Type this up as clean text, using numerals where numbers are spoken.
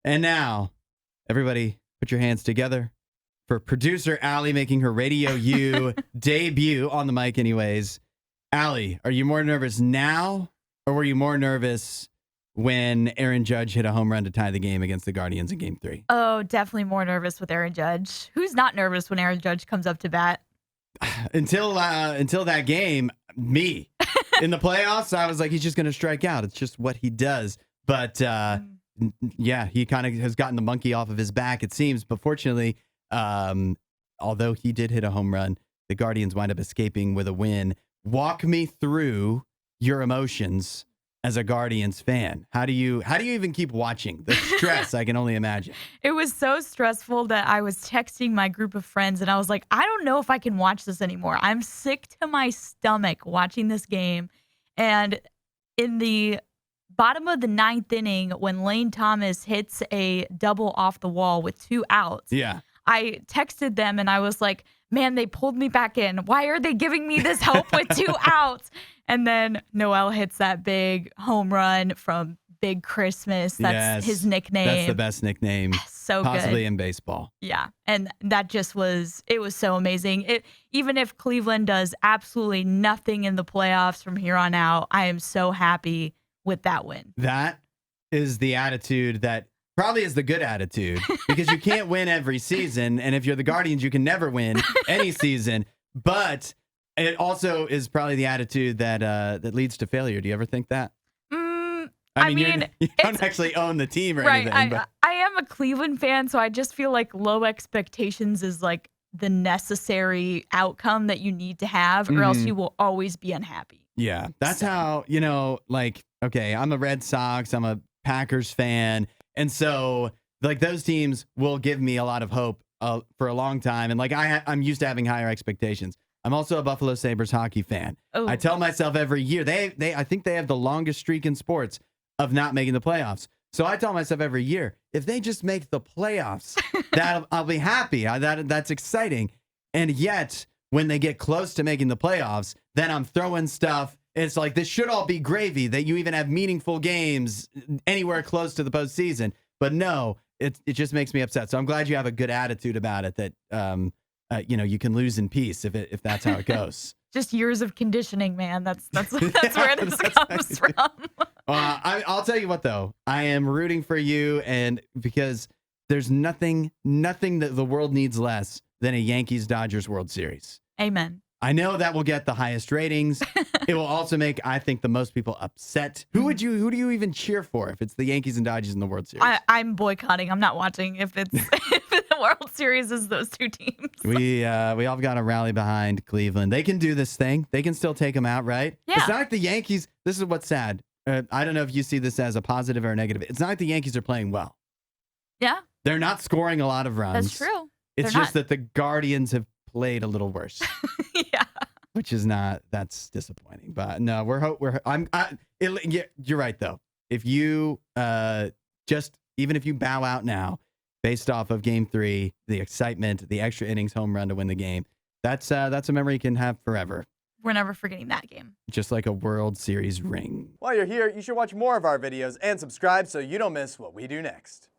And now, everybody put your hands together for producer Allie making her RadioU debut on the mic anyways. Allie, are you more nervous now or were you more nervous when Aaron Judge hit a home run to tie the game against the Guardians in Game 3? Oh, definitely more nervous with Aaron Judge. Who's not nervous when Aaron Judge comes up to bat? Until that game, me. In the playoffs, I was like, he's just going to strike out. It's just what he does. But yeah, he kind of has gotten the monkey off of his back, it seems. But fortunately, although he did hit a home run, the Guardians wind up escaping with a win. Walk me through your emotions as a Guardians fan. How do you even keep watching? The stress, I can only imagine. It was so stressful that I was texting my group of friends and I was like, I don't know if I can watch this anymore. I'm sick to my stomach watching this game. And in the bottom of the ninth inning, when Lane Thomas hits a double off the wall with 2 outs, yeah, I texted them and I was like, man, they pulled me back in. Why are they giving me this hope with 2 outs? And then Noel hits that big home run from Big Christmas. That's his nickname. That's the best nickname so possibly good. In baseball. Yeah. And that just was so amazing. Even if Cleveland does absolutely nothing in the playoffs from here on out, I am so happy with that win. That is the attitude that probably is the good attitude because you can't win every season. And if you're the Guardians, you can never win any season. But it also is probably the attitude that leads to failure. Do you ever think that? I mean, you don't actually own the team or anything. I am a Cleveland fan, so I just feel like low expectations is like the necessary outcome that you need to have, or else you will always be unhappy. Yeah, that's how, okay, I'm a Red Sox, I'm a Packers fan, and so like those teams will give me a lot of hope for a long time, and like I'm used to having higher expectations. I'm also a Buffalo Sabres hockey fan. Oh. I tell myself every year, I think they have the longest streak in sports of not making the playoffs. So I tell myself every year, if they just make the playoffs, I'll be happy. That's exciting. And yet, when they get close to making the playoffs, then I'm throwing stuff. It's like, this should all be gravy, that you even have meaningful games anywhere close to the postseason. But no, it just makes me upset. So I'm glad you have a good attitude about it, that you can lose in peace if that's how it goes. Just years of conditioning, man. That's where this comes from. I'll tell you what, though. I am rooting for you, and because there's nothing that the world needs less than a Yankees-Dodgers World Series. Amen. I know that will get the highest ratings. It will also make, I think, the most people upset. Who do you even cheer for if it's the Yankees and Dodgers in the World Series? I'm boycotting. I'm not watching if it's if the World Series is those two teams. We all got to rally behind Cleveland. They can do this thing. They can still take them out, right? Yeah. It's not like the Yankees. This is what's sad. I don't know if you see this as a positive or a negative. It's not like the Yankees are playing well. Yeah. They're not scoring a lot of runs. That's true. It's just that the Guardians have played a little worse. Yeah. Which is that's disappointing. But no, you're right though. If you even if you bow out now, based off of Game 3, the excitement, the extra innings home run to win the game, that's a memory you can have forever. We're never forgetting that game. Just like a World Series ring. While you're here, you should watch more of our videos and subscribe so you don't miss what we do next.